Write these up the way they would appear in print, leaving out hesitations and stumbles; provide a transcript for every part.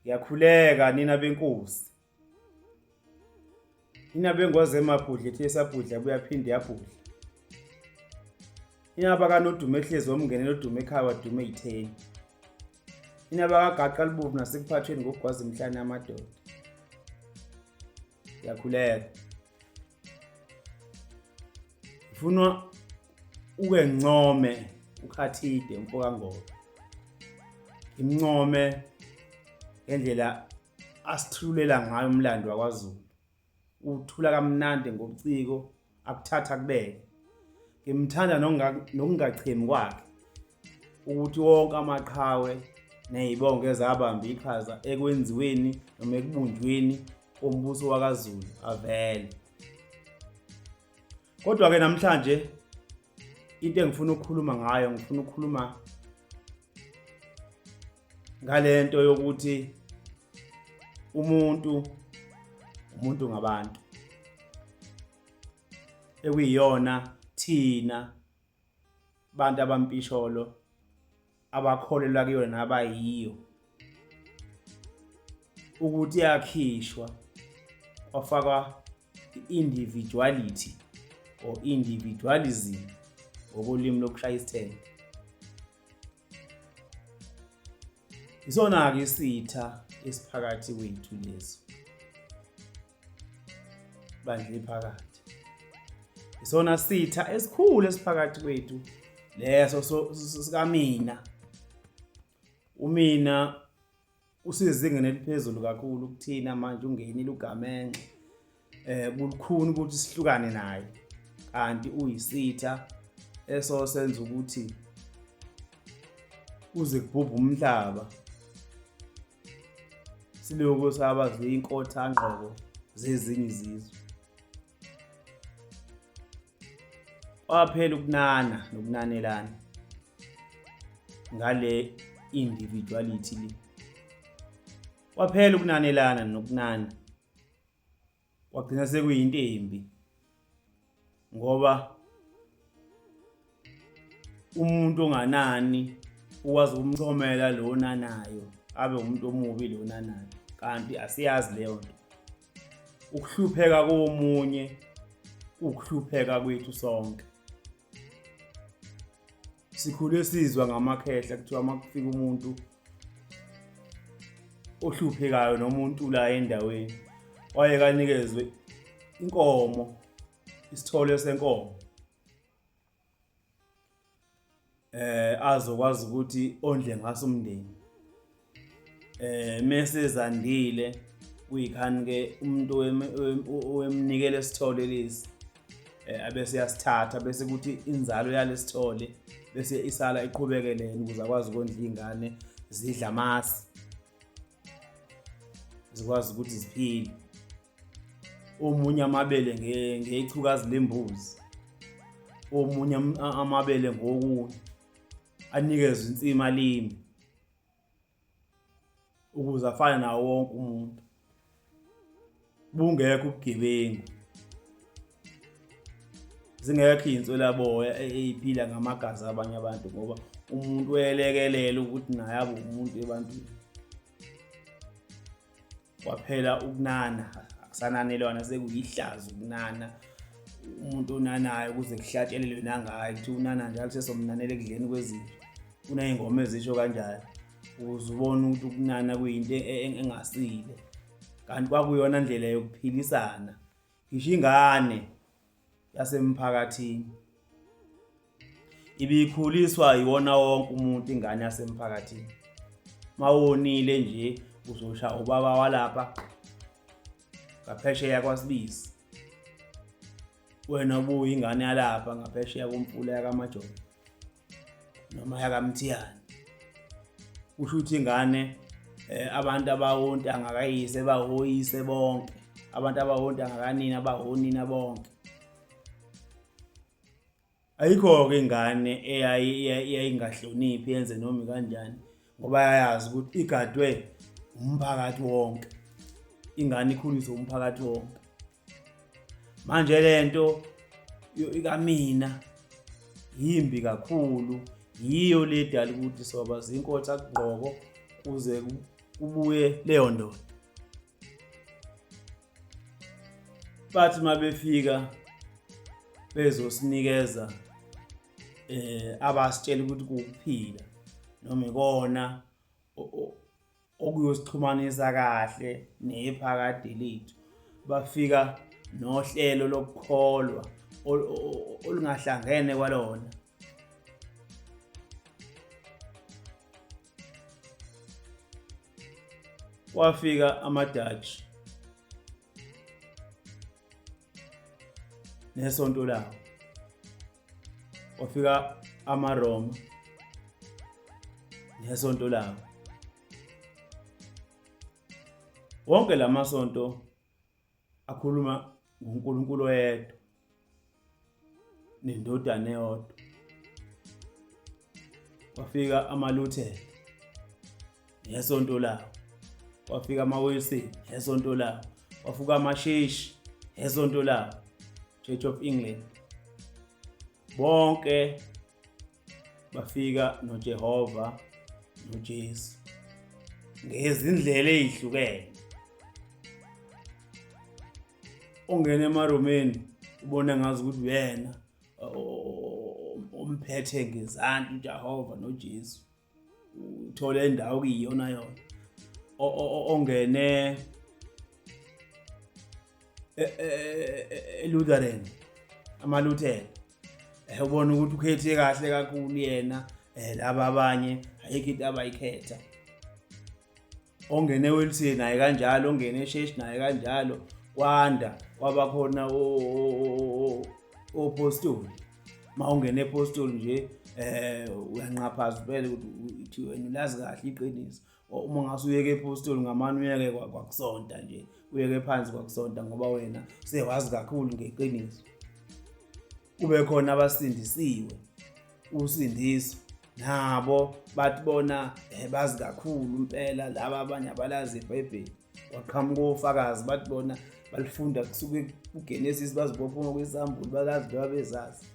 Ngiyakhuleka nina benkosi. Nina bengoze emabhudla ethi esabhudla buyaphinde yabhudla. Nina bakanodume ehlezi womngenela odume ekhaya wadume ey'theni. Nina bakagaqa libovu nasekuphathweni ngokugwaza imhlane yamadoda. Ngiyakhuleka. Ngifuna uke ngincome uKhathide uMfokaNgoba. Imncome ngendlela asithulela ngayo umlando wakwaZulu. Uthula kamnandi ngobuciko, akuthatha kubeke. Ngimthanda nokungachemi kwakhe. Ukuthi wonke amaqhawe nezibongo ezabamba iqhaza ekwenziweni noma ekubunjweni kombuso wakaZulu avele. Kodwa ke namhlanje into engifuna ukukhuluma ngayo, ngifuna ukukhuluma ngalento yokuthi umuntu ngabantu. Ekuyiyona thina bantu abampisholo abakholelwa kuyona nabayiyo ukuthi yakhishwa kwafakwa individuality or individualism ngokolimi lokushaya isithembu. Isona-ke isitha esiphakathi kwethu leso bandla phakathi. Isona sitha esikhulu esiphakathi kwethu leso sikamina. Umina usezingeni eliphezulu kakhulu kuthina manje ungenile uGamenxe. Kulukhuni ukuthi sihlukane naye. Kanti uyisitha esosenza ukuthi uze kubhubha umhlaba. Siloko sabazi inkotha ngqobo zezinye izizwe. Kwaphela ukunana nokunanelana ngale individuality le. Kwaphela ukunanelana nokunana. Kwagcina sekuyinto embi. Ngoba umuntu onganani ukwazi ukumcomela lo onanayo abe umuntu omubi lo onanayo. Kanti asiyazi leyo nto. Ukuhlupheka komunye ukuhlupheka kwethu sonke. Sikhule sizwa ngamakhehla kuthiwa makufika umuntu ohluphekayo nomuntu la endaweni wayekanikezwe inkomo, isithole senkomo. Azokwazi ukuthi ondle ngaso umndeni. Mase zandile kuyikhani ke umuntu owemnikele isithole lesi abese yasithatha bese kuthi inzalo yalesithole bese isala iqhubekelene ukuze akwazi ukondla izingane zidla amasi zikwazi ukuthi ziphile. Omunye amabele ngeyichukazi lembuzi, omunye amabele ngokunye anikezwe insima limi ukuze afane nawo wonke umuntu. Bungekho ubugebengu, zingekho inswelaboya eziphila ngamagazi abanye abantu ngoba umuntu uyelekelela ukuthi naye abe umuntu ebantwini. Kwaphela ukunana akusananelwana sekuyihlazo ukunana. Umuntu onanayo kuze kuhlatshelelwe nangaye kuthi unana njalo sesomnanele ekudleni kwezinto. Kuneyingoma ezisho kanjalo ukuze ubone ukuthi ukunana kuyinto engasile. Kanti kwakuyona indlela yokuphilisana. Ngisho ingane yasemphakathini ibikhuliswa yiwona wonke umuntu, ingane yasemphakathini. Mawonile nje uzosha ubaba walapha ngaphesheya kwaSibisi, wena ubuye ingane yalapha ngaphesheya komfula yakaMajola noma yakaMthiyane. Kusho ukuthi ingane abantu abahonti angakayise bahoyise bonke, abantu abahonti angakanina bahonina bonke. Ayikho-ke ingane eyayingahloniphi yenze noma kanjani ngoba yayazi ukuthi igadwe umphakathi wonke. Ingane ikhuliswe umphakathi wonke. Manje lento ikamina yimbi kakhulu, yiyo le dala ukuthi soba zinkotha kugqoko kuze kubuye leyo ndoda. Bathi mabefika bezosinikeza abasitshela ukuthi kuphila noma ikona okuyosixhumanisa kahle nephakade lethu. Bafika nohlelo lokukholwa olungahlangene kwalona. Wafika amaDutch nesonto lawo, wafika amaRoma nesonto lawo. Wonke lamasonto akhuluma ngoNkulunkulu oyedwa nendodana eyodwa. Wafika amaLuther nesonto lawo, wafika amaWesley nesonto lawo, wafika amasheshi nesonto lawo, Church of England. Bonke bafika noJehova noJesu ngezindlela ezihlukene. Ongena emaromeni ubona ngazi ukuthi uyena umphethe ngezandla uJehova noJesu, uthole indawo kuyiyona yona. Ongene eLutheran, amaLuther, ubona ukuthi ukhethe kahle kakhulu yena, laba abanye ayikho into abayikhetha. Ongene eWelsi naye kanjalo, ongene eSheshi naye kanjalo. Kwanda kwabakhona opostoli. Mawungena epostoli nje uyanqaphaza vele ukuthi wena ulazi kahle iqiniso. Uma ngasuyeke epostoli ngamani uyeke kwakusonta nje, uyeke phansi kwakusonta ngoba wena sewazi kakhulu ngeqiniso. Kube khona abasindisiwe, usindiso nabo bathi bona bazi kakhulu impela. Laba abanye abalazi iBhayibheli, waqhamuka ofakazi bathi bona balifunda kusuke kuGenesis bazibophuma kwisambulu bakazi njengoba bezazi.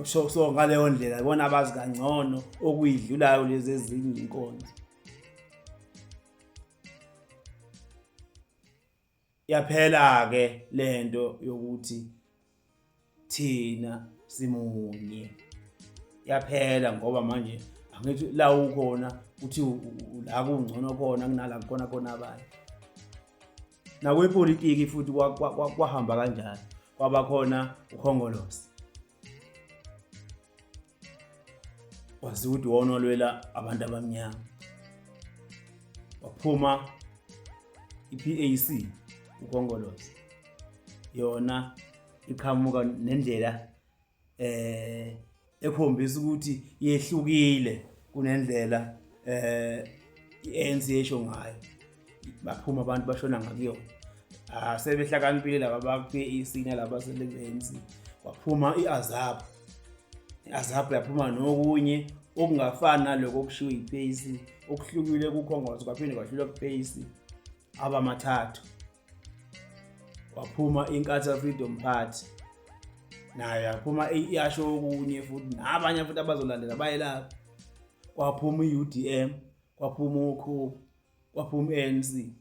So ngaleyo ndlela ibona abazi kangcono okuyidlulayo lezi ezinye inkonzo. Yaphela ke lento yokuthi thina simunye. Yaphela ngoba manje angithi la ukhona uthi la kungcono khona kunala khona abanye. Nakwepolitiki futhi kwahamba kanjalo. Kwaba khona ukhongolose. Wazi ukuthi wona olwela abantu abamnyama. Waphuma iPAC ukhongolose. Yona iqhamuka nendlela ekhombisa ukuthi yehlukile kunendlela iANC esho ngayo. Baphuma abantu bashona ngakuyona. Sebehlakaniphile laba bakuPAC nalaba selekuANC. Waphuma iAzap. iAzap yaphuma nokunye okungafani naloko okushiwo iPAC, okuhlukile kukhongolose kwaphinde kwahlula kuPAC. Abamathathu. Waphuma iNkatha Freedom Party, nayo yaphuma iyasho okunye futhi nabanye futhi abazolandela bayelapha. Kwaphuma iUDM, kwaphuma uKhobu, kwaphuma iANC.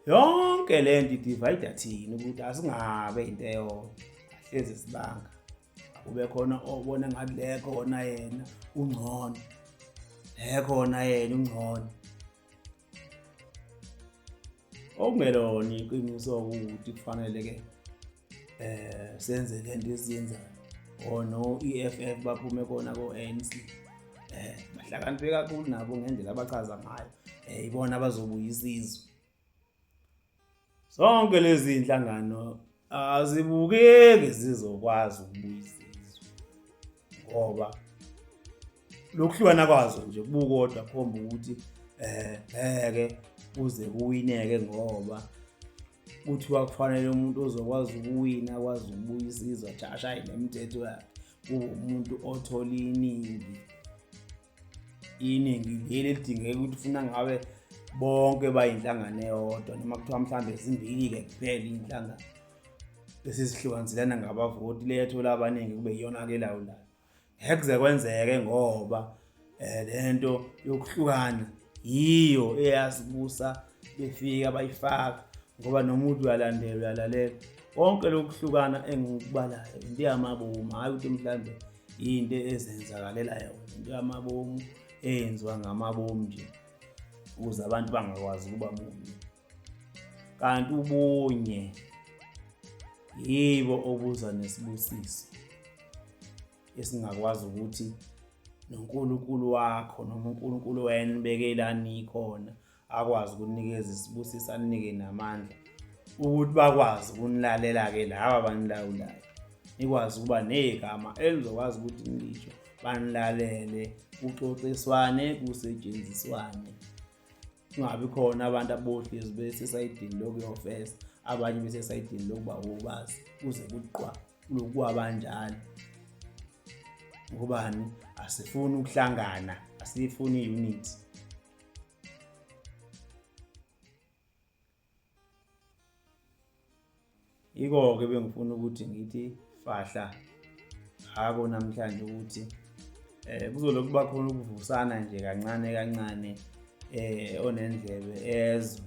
Yonke lento idivide thina ukuthi asingabe into eyodwa, ahleze sibanga. Kube khona obona ngathi le khona yena ungcono, le khona yena ungcono. Okungelona iqiniso ukuthi kufanele ke senze lento esiyenzayo. Ono EFF baphume khona koANC. Bahlakaniphe kakhulu nabo ngendlela abachaza ngayo. Ibona abazobuya isizwe. Zonke lezi inhlangano azibukeki zizokwazi ukubuya isizwe. Ngoba lokuhlukana kwazo nje kubukodwa khomba ukuthi ngeke kuze kuwineke ngoba kuthiwa kufanele umuntu ozokwazi ukuwina akwazi ukubuya isizwe ajashaye nemithetho yakhe. Umuntu othola iningi leli lidingeka ukuthi ufuna ngabe bonke bayinhlangano eyodwa noma kuthiwa mhlambe ezimbili ke kuphela inhlangano bese sihlukanisiselana ngabavoti lethola abaningi kube iyona ke lawo la. Ngeke kuze kwenzeke ngoba lento yokuhlukana yiyo eyasibusa befika bayifaka, ngoba nomuntu uyalandela uyalalela. Konke lokuhlukana engikubalayo into yamabomu, hhayi ukuthi mhlambe into ezenzakalela yona, into yamabomu eyenziwa ngamabomu nje ukuze abantu bangakwazi ukuba munye. Kanti ubunye yibo obuza nesibusiso esingakwazi ukuthi noNkulunkulu wakho noma uNkulunkulu wena nibekelani khona akwazi ukunikeza isibusiso, anike namandla ukuthi bakwazi ukunilalela-ke laba abanilawulayo, nikwazi ukuba negama elizokwazi ukuthi nilisho banilalele, kuxoxiswane, kusetshenziswane. Kungabi khona abantu abohlezi besesayidini lokuyofesa, abanye besesayidini lokuba obazi kuze kuqwa lokuwa banjalo. Ngobani? Asifuni ukuhlangana, asifuni i-unity. Yiko-ke bengifuna ukuthi ngithi fahla ngako namhlanje ukuthi kuzoloku kuba khona ukuvusana nje kancane kancane, onendlebe ezwe,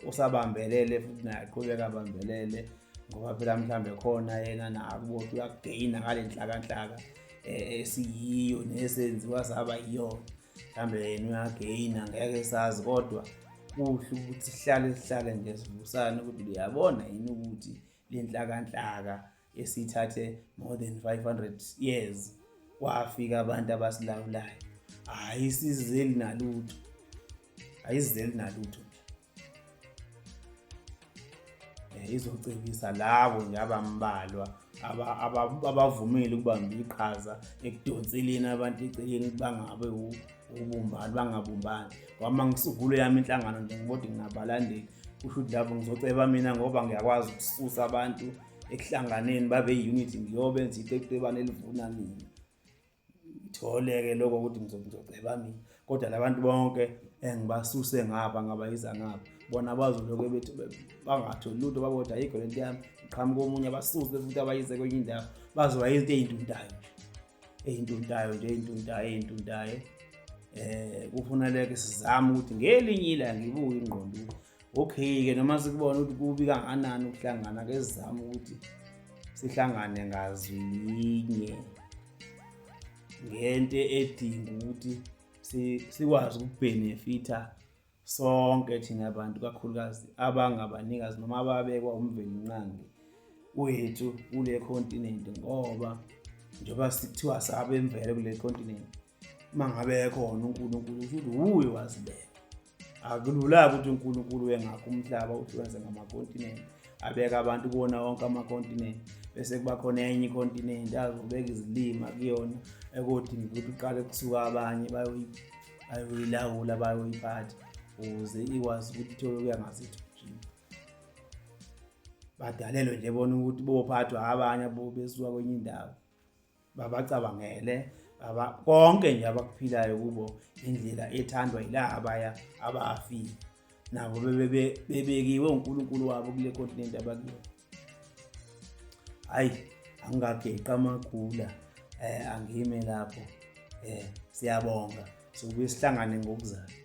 osabambelele futhi naye aqhubeka abambelele, ngoba phela mhlambe khona yena nakubo uyakugeyina ngale nhlakanhlaka esiyiyo nesenziwa saba yiyona. Mhlambe yena uyageyina ngeke sazi, kodwa kuhle ukuthi sihlale nje sivusane ukuthi uyabona yini ukuthi le nhlakanhlaka esithathe more than 500 years kwafika abantu abasilawulayo ayisizeli nalutho, ayizeli nalutho. Izocebisa labo nje abambalwa abavumile ukubamba iqhaza ekudonseleni abantu eceleni bangabe ubumbani, bangabumbani. Ngoba uma ngisungule yami inhlangano nje ngibode nginabalandeli, kusho ukuthi lapho ngizoceba mina ngoba ngiyakwazi ukususa abantu ekuhlanganeni babe yi-unity, ngiyobenza iqeqebane elivuna mina. Ngithole-ke lokho ukuthi ngizoceba mina, kodwa labantu bonke engibasuse ngapha ngabayisa ngapha, bona bazoloku bethi bangatholi lutho, babothi ayikho lento yami, iqhamuka omunye abasuse futhi abayise kwenye indawo, bazoba izinto ey'ntuntayo. Kufanele-ke sizame ukuthi ngelinye ilanga ngibuke ingqondo ukuthi okay-ke noma sikubona ukuthi kubi kanganani ukuhlangana, ake sizame ukuthi sihlangane ngazwi linye ngento edinga ukuthi sikwazi ukubhenefitha sonke thina abantu, kakhulukazi abangabanikazi noma ababekwa umvelinqangi wethu kule continent. Ngoba njengoba sikuthiwa sabemvele kule continent, uma ngabe khona uNkulunkulu kusho ukuthi uye wazibeka. Akulula-ke ukuthi uNkulunkulu engakho umhlaba uhlukanise ngamakontinent, abeka abantu kuwona wonke amakontinent, bese kuba khona enye ikontinent azobeka izilima kuyona ekodinga ukuthi uqale kusuka abanye bayoyilawula, bayoyiphatha ukuze ikwazi ukuthi ithole ukuya ngasethu. Badalelwe nje bona ukuthi bophathwa abanye besuka kwenye indawo, babacabangele konke nje abakuphilayo kubo indlela ethandwa yilabaya abafika nabo bebekiwe uNkulunkulu wabo kule continent abakuyona. Hayi, angingageqa amagula, angime lapho. Siyabonga, sokubuye sihlangane ngokuzayo.